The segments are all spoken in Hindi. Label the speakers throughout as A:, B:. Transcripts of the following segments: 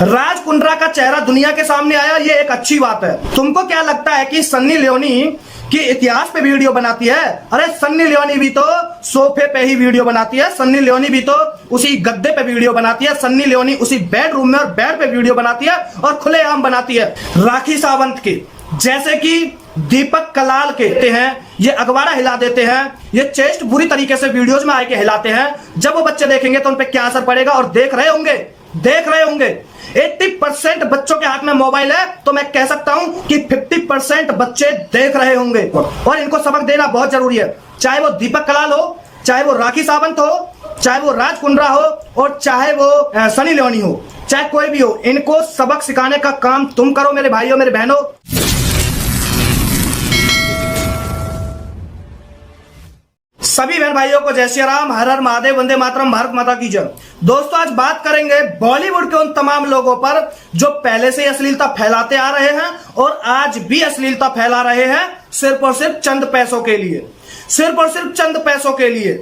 A: राज कुंद्रा का चेहरा दुनिया के सामने आया, ये एक अच्छी बात है। तुमको क्या लगता है कि सन्नी लियोनी की इतिहास पे वीडियो बनाती है? अरे सन्नी लियोनी भी तो सोफे पे ही वीडियो बनाती है, सन्नी लियोनी भी तो उसी गद्दे पे वीडियो बनाती है, सन्नी लियोनी उसी बेडरूम में और बेड पे वीडियो बनाती है और खुलेआम बनाती है। राखी सावंत की, जैसे कि दीपक कलाल के हैं, ये अखबारा हिला देते हैं, ये चेस्ट बुरी तरीके से वीडियोज में आके हिलाते हैं। जब वो बच्चे देखेंगे तो उन पे क्या असर पड़ेगा, और देख रहे होंगे 80% बच्चों के हाथ में मोबाइल है, तो मैं कह सकता हूं कि 50% बच्चे देख रहे होंगे, और इनको सबक देना बहुत जरूरी है। चाहे वो दीपक कलाल हो, चाहे वो राखी सावंत हो, चाहे वो राज कुंद्रा हो, और चाहे वो सनी लियोनी हो, चाहे कोई भी हो, इनको सबक सिखाने का काम तुम करो मेरे भाइयों मेरे बहनों। सभी बहन भाइयों को जय श्री राम, हर हर महादेव, वंदे मातरम, भारत माता की जय। दोस्तों आज बात करेंगे बॉलीवुड के उन तमाम लोगों पर जो पहले से अश्लीलता फैलाते आ रहे हैं और आज भी अश्लीलता फैला रहे हैं, सिर्फ और सिर्फ चंद पैसों के लिए, सिर्फ और सिर्फ चंद पैसों के लिए।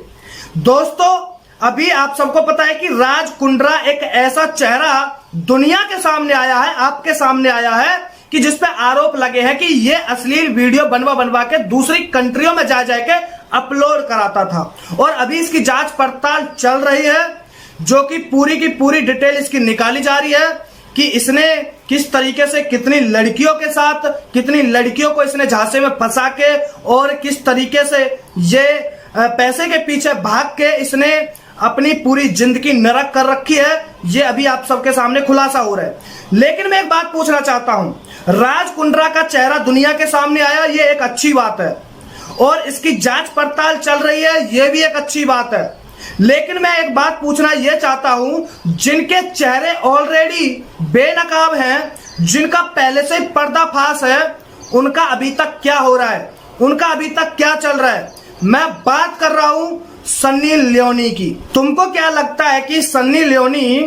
A: दोस्तों अभी आप सबको पता है कि राज कुंद्रा एक ऐसा चेहरा दुनिया के सामने आया है, आपके सामने आया है, कि जिसपे आरोप लगे हैं कि ये अश्लील वीडियो बनवा के दूसरी कंट्रियों में जा जाके अपलोड कराता था, और अभी इसकी जांच पड़ताल चल रही है, जो कि पूरी की पूरी डिटेल इसकी निकाली जा रही है कि इसने किस तरीके से कितनी लड़कियों के साथ, कितनी लड़कियों को इसने झांसे में फंसा के, और किस तरीके से ये पैसे के पीछे भाग के इसने अपनी पूरी जिंदगी नरक कर रखी है। ये अभी आप सबके सामने खुलासा हो रहा है। लेकिन मैं एक बात पूछना चाहता हूं, राज कुंद्रा का चेहरा दुनिया के सामने आया, ये एक अच्छी बात है, और इसकी जांच पड़ताल चल रही है, ये भी एक अच्छी बात है। लेकिन मैं एक बात पूछना यह चाहता हूं, जिनके चेहरे ऑलरेडी बेनकाब हैं, जिनका पहले से पर्दाफाश है, उनका अभी तक क्या हो रहा है, उनका अभी तक क्या चल रहा है? मैं बात कर रहा हूं सन्नी लियोनी की। तुमको क्या लगता है कि सन्नी लियोनी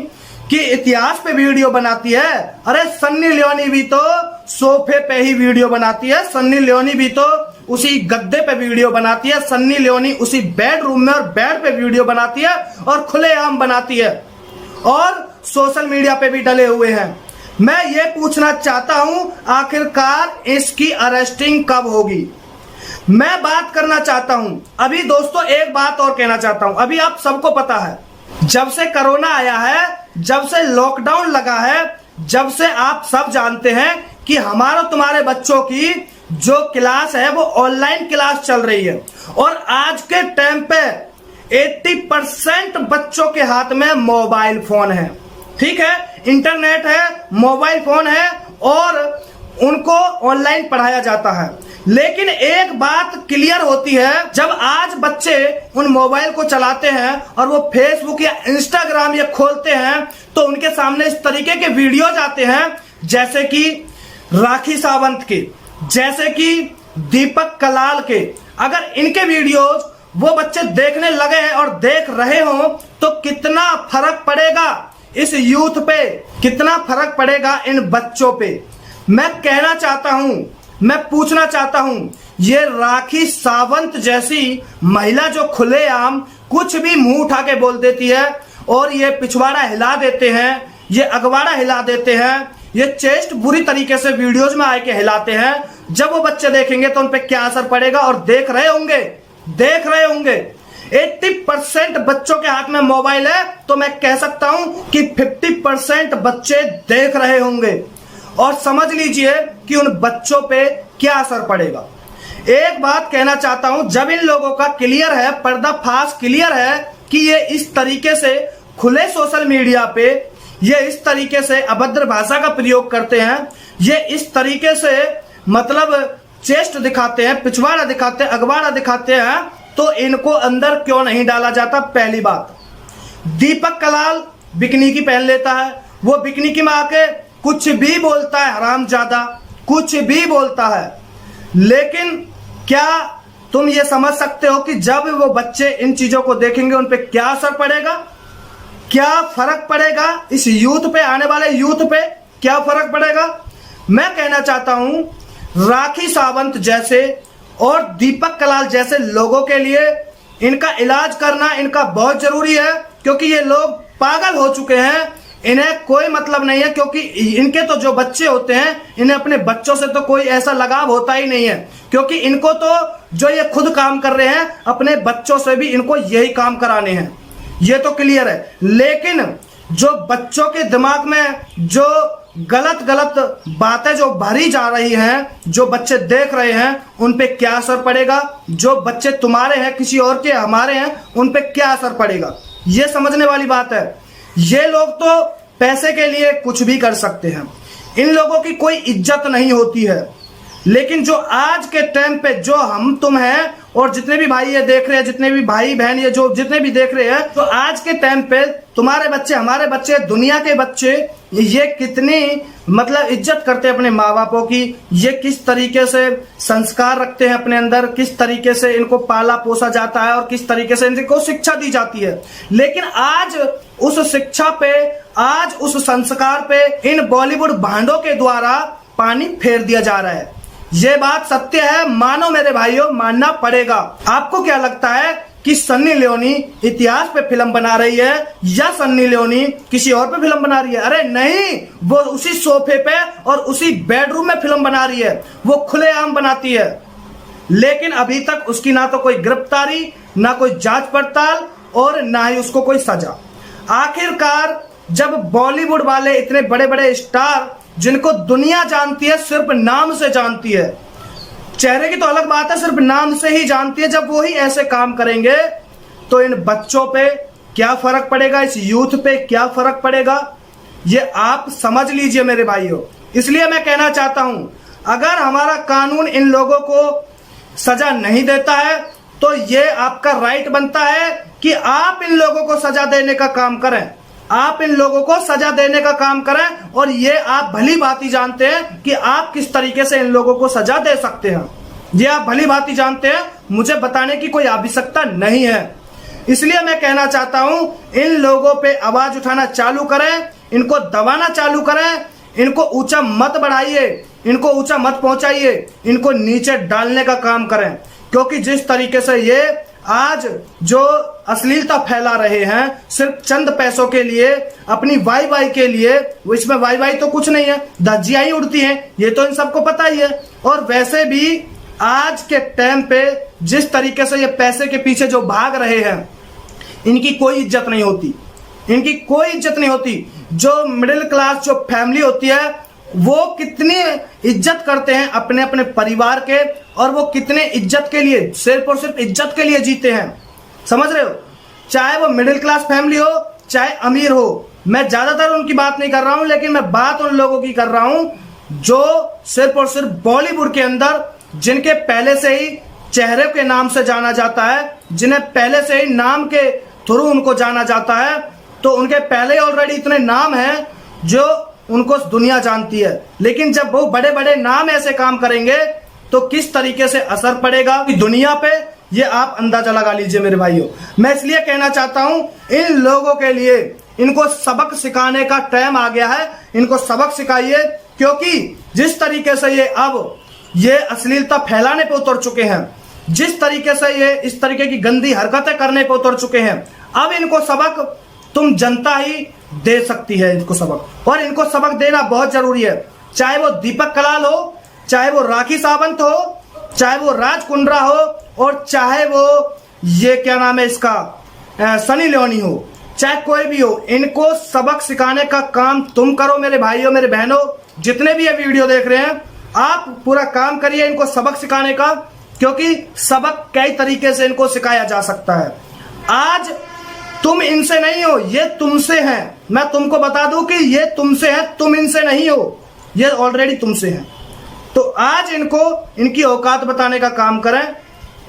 A: की इतिहास पे वीडियो बनाती है? अरे सन्नी लियोनी भी तो सोफे पे ही वीडियो बनाती है, सन्नी लियोनी भी तो उसी गद्दे पे वीडियो बनाती है, सन्नी लियोनी उसी बेडरूम में और बेड पे वीडियो बनाती है और खुलेआम बनाती है, और सोशल मीडिया पे भी डले हुए हैं। मैं ये पूछना चाहता हूं आखिरकार इसकी अरेस्टिंग कब होगी? मैं बात करना चाहता हूं अभी। दोस्तों एक बात और कहना चाहता हूं, अभी आप सबको पता है, जब से कोरोना आया है, जब से लॉकडाउन लगा है, जब से आप सब जानते हैं कि हमारे तुम्हारे बच्चों की जो क्लास है वो ऑनलाइन क्लास चल रही है, और आज के टाइम पे 80% बच्चों के हाथ में मोबाइल फोन है। ठीक है, इंटरनेट है, मोबाइल फोन है, और उनको ऑनलाइन पढ़ाया जाता है। लेकिन एक बात क्लियर होती है, जब आज बच्चे उन मोबाइल को चलाते हैं और वो फेसबुक या इंस्टाग्राम या खोलते हैं, तो उनके सामने इस तरीके के वीडियोज आते हैं, जैसे कि राखी सावंत के, जैसे कि दीपक कलाल के। अगर इनके वीडियोज वो बच्चे देखने लगे हैं और देख रहे हो, तो कितना फर्क पड़ेगा इस यूथ पे, कितना फर्क पड़ेगा इन बच्चों पे। मैं कहना चाहता हूं, मैं पूछना चाहता हूं, ये राखी सावंत जैसी महिला जो खुलेआम कुछ भी मुंह उठा के बोल देती है, और ये पिछवाड़ा हिला देते हैं, ये अखबारा हिला देते हैं, ये चेस्ट बुरी तरीके से वीडियोज में आके हिलाते हैं। जब वो बच्चे देखेंगे तो उन पे क्या असर पड़ेगा, और देख रहे होंगे 80% बच्चों के हाथ में मोबाइल है, तो मैं कह सकता हूं कि 50% बच्चे देख रहे होंगे, और समझ लीजिए कि उन बच्चों पे क्या असर पड़ेगा। एक बात कहना चाहता हूं, जब इन लोगों का क्लियर है, पर्दाफाश क्लियर है कि ये इस तरीके से खुले सोशल मीडिया पे ये इस तरीके से अभद्र भाषा का प्रयोग करते हैं, ये इस तरीके से मतलब चेस्ट दिखाते हैं, पिछवाड़ा दिखाते हैं, अखबारा दिखाते हैं, तो इनको अंदर क्यों नहीं डाला जाता? पहली बात, दीपक कलाल बिकनी पहन लेता है, वो बिकनी में आके कुछ भी बोलता है, हरामजादा कुछ भी बोलता है। लेकिन क्या तुम ये समझ सकते हो कि जब वो बच्चे इन चीजों को देखेंगे उन पे क्या असर पड़ेगा, क्या फर्क पड़ेगा इस यूथ पे, आने वाले यूथ पे क्या फर्क पड़ेगा? मैं कहना चाहता हूं राखी सावंत जैसे और दीपक कलाल जैसे लोगों के लिए इनका इलाज करना इनका बहुत जरूरी है, क्योंकि ये लोग पागल हो चुके हैं, इन्हें कोई मतलब नहीं है, क्योंकि इनके तो जो बच्चे होते हैं इन्हें अपने बच्चों से तो कोई ऐसा लगाव होता ही नहीं है, क्योंकि इनको तो जो ये खुद काम कर रहे हैं अपने बच्चों से भी इनको यही काम कराने हैं, ये तो क्लियर है। लेकिन जो बच्चों के दिमाग में जो गलत गलत बातें जो भरी जा रही हैं, जो बच्चे देख रहे हैं, उन पे क्या असर पड़ेगा, जो बच्चे तुम्हारे हैं किसी और के हमारे हैं उन पे क्या असर पड़ेगा, ये समझने वाली बात है। ये लोग तो पैसे के लिए कुछ भी कर सकते हैं, इन लोगों की कोई इज्जत नहीं होती है। लेकिन जो आज के टाइम पे जो हम तुम हैं और जितने भी भाई ये देख रहे हैं, जितने भी भाई बहन ये जो जितने भी देख रहे हैं, तो आज के टाइम पे तुम्हारे बच्चे, हमारे बच्चे, दुनिया के बच्चे ये कितनी मतलब इज्जत करते हैं अपने माँ बापों की, ये किस तरीके से संस्कार रखते हैं अपने अंदर, किस तरीके से इनको पाला पोसा जाता है और किस तरीके से इनको शिक्षा दी जाती है। लेकिन आज उस शिक्षा पे, आज उस संस्कार पे इन बॉलीवुड भांडों के द्वारा पानी फेर दिया जा रहा है। ये बात सत्य है, मानो मेरे भाइयों, मानना पड़ेगा। आपको क्या लगता है कि सन्नी लियोनी इतिहास पे फिल्म बना रही है या सन्नी लियोनी किसी और पे फिल्म बना रही है? अरे नहीं, वो उसी सोफे पे और उसी बेडरूम में फिल्म बना रही है, वो खुलेआम बनाती है। लेकिन अभी तक उसकी ना तो कोई गिरफ्तारी, ना कोई जांच पड़ताल और ना ही उसको कोई सजा। आखिरकार जब बॉलीवुड वाले इतने बड़े बड़े स्टार जिनको दुनिया जानती है, सिर्फ नाम से जानती है, चेहरे की तो अलग बात है, सिर्फ नाम से ही जानती है, जब वो ही ऐसे काम करेंगे तो इन बच्चों पे क्या फर्क पड़ेगा, इस यूथ पे क्या फर्क पड़ेगा, ये आप समझ लीजिए मेरे भाइयों। इसलिए मैं कहना चाहता हूं, अगर हमारा कानून इन लोगों को सजा नहीं देता है तो ये आपका राइट बनता है कि आप इन लोगों को सजा देने का काम करें, आप इन लोगों को सजा देने का काम करें। और ये आप भली भांति जानते हैं कि आप किस तरीके से इन लोगों को सजा दे सकते हैं, ये आप भली भांति जानते हैं, मुझे बताने की कोई आवश्यकता नहीं है। इसलिए मैं कहना चाहता हूं, इन लोगों पे आवाज उठाना चालू करें, इनको दबाना चालू करें, इनको ऊंचा मत बढ़ाइए, इनको ऊंचा मत पहुंचाइए, इनको नीचे डालने का काम करें। क्योंकि जिस तरीके से ये आज जो अश्लीलता फैला रहे हैं सिर्फ चंद पैसों के लिए, अपनी वाई वाई के लिए, वो इसमें वाई वाई तो कुछ नहीं है, धज्जियां ही उड़ती हैं, ये तो इन सबको पता ही है। और वैसे भी आज के टाइम पे जिस तरीके से ये पैसे के पीछे जो भाग रहे हैं, इनकी कोई इज्जत नहीं होती, इनकी कोई इज्जत नहीं होती। जो मिडिल क्लास जो फैमिली होती है वो कितनी इज्जत करते हैं अपने अपने परिवार के, और वो कितने इज्जत के लिए, सिर्फ और सिर्फ इज्जत के लिए जीते हैं, समझ रहे हो। चाहे वो मिडिल क्लास फैमिली हो चाहे अमीर हो, मैं ज्यादातर उनकी बात नहीं कर रहा हूं, लेकिन मैं बात उन लोगों की कर रहा हूं जो सिर्फ और सिर्फ बॉलीवुड के अंदर, जिनके पहले से ही चेहरे के नाम से जाना जाता है, जिन्हें पहले से ही नाम के थ्रू उनको जाना जाता है, तो उनके पहले ऑलरेडी इतने नाम हैं जो उनको दुनिया जानती है। लेकिन जब वो बड़े बड़े नाम ऐसे काम करेंगे तो किस तरीके से असर पड़ेगा कि दुनिया पे, ये आप अंदाजा लगा लीजिए मेरे भाइयों। मैं इसलिए कहना चाहता हूं, इन लोगों के लिए इनको सबक सिखाने का टाइम आ गया है, इनको सबक सिखाइए। क्योंकि जिस तरीके से ये अश्लीलता फैलाने पे उतर चुके हैं, जिस तरीके से ये इस तरीके की गंदी हरकतें करने पे उतर चुके हैं, अब इनको सबक तुम जनता ही दे सकती है, इनको सबक। और इनको सबक देना बहुत जरूरी है, चाहे वो दीपक कलाल हो, चाहे वो राखी सावंत हो, चाहे वो राज कुंद्रा हो, और चाहे वो ये क्या नाम है इसका सनी लियोनी हो, चाहे कोई भी हो, इनको सबक सिखाने का काम तुम करो मेरे भाइयों, मेरे बहनों। जितने भी ये वीडियो देख रहे हैं, आप पूरा काम करिए इनको सबक सिखाने का, क्योंकि सबक कई तरीके से इनको सिखाया जा सकता है। आज तुम इनसे नहीं हो, ये तुमसे हैं। मैं तुमको बता दूं कि ये तुमसे हैं, तुम इनसे नहीं हो, ये ऑलरेडी तुमसे हैं। तो आज इनको इनकी औकात बताने का काम करें,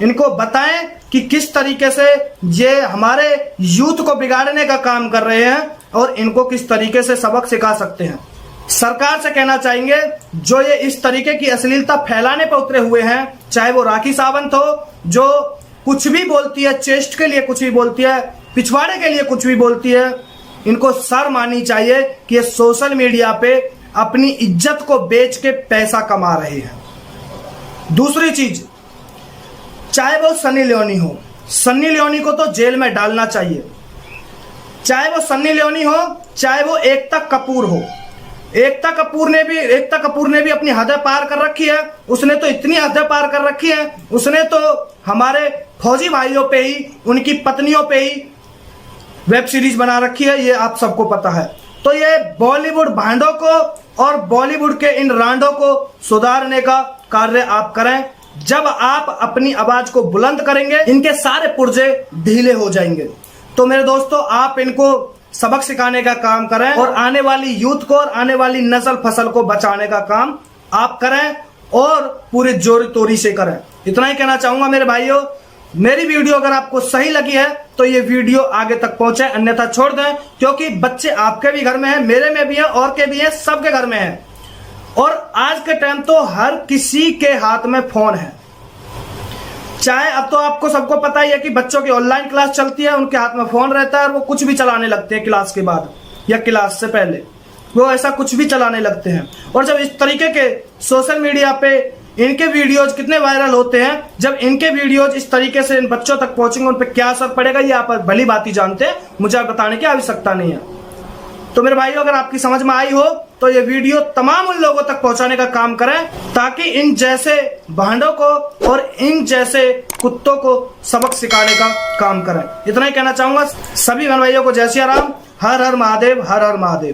A: इनको बताएं कि किस तरीके से ये हमारे यूथ को बिगाड़ने का काम कर रहे हैं और इनको किस तरीके से सबक सिखा सकते हैं। सरकार से कहना चाहेंगे, जो ये इस तरीके की अश्लीलता फैलाने पर उतरे हुए हैं, चाहे वो राखी सावंत हो जो कुछ भी बोलती है, चेस्ट के लिए कुछ भी बोलती है, पिछवाड़े के लिए कुछ भी बोलती है, इनको शर्म आनी चाहिए कि ये सोशल मीडिया पे अपनी इज्जत को बेच के पैसा कमा रहे हैं। दूसरी चीज, चाहे वो सनी लियोनी हो, सन्नी लियोनी को तो जेल में डालना चाहिए। चाहे वो सन्नी लियोनी हो, चाहे वो एकता कपूर हो। एकता कपूर ने भी अपनी हदें पार कर रखी है। उसने तो इतनी हदें पार कर रखी है, उसने तो हमारे फौजी भाइयों पे ही, उनकी पत्नियों पे ही वेब सीरीज बना रखी है, ये आप सबको पता है। तो ये बॉलीवुड भांडों को और बॉलीवुड के इन रांडों को सुधारने का कार्य आप करें। जब आप अपनी आवाज को बुलंद करेंगे, इनके सारे पुर्जे ढीले हो जाएंगे। तो मेरे दोस्तों, आप इनको सबक सिखाने का काम करें और आने वाली यूथ को और आने वाली नस्ल फसल को बचाने का काम आप करें और पूरे जोर तोरी से करें। इतना ही कहना चाहूंगा मेरे भाइयों। मेरी वीडियो अगर आपको सही लगी है तो ये वीडियो आगे तक पहुंचे, अन्यथा छोड़ दें, क्योंकि बच्चे आपके भी घर में हैं, मेरे में भी हैं, और के भी हैं, सबके घर में हैं। और आज के टाइम तो हर किसी के हाथ में फोन है। चाहे अब तो आपको सबको पता ही है कि बच्चों की ऑनलाइन क्लास चलती है, उनके हाथ में फोन रहता है और वो कुछ भी चलाने लगते हैं क्लास के बाद या क्लास से पहले, वो ऐसा कुछ भी चलाने लगते हैं। और जब इस तरीके के सोशल मीडिया पे इनके वीडियोज कितने वायरल होते हैं, जब इनके वीडियोज इस तरीके से इन बच्चों तक पहुंचेंगे, उन पर क्या असर पड़ेगा ये आप भली बात ही जानते हैं, मुझे बताने की आवश्यकता नहीं है। तो मेरे भाइयों, अगर आपकी समझ में आई हो तो ये वीडियो तमाम उन लोगों तक पहुंचाने का काम करें, ताकि इन जैसे भांडों को और इन जैसे कुत्तों को सबक सिखाने का काम करें। इतना ही कहना चाहूंगा। सभी बहन भाइयों को जय सिया राम। हर हर महादेव, हर हर महादेव।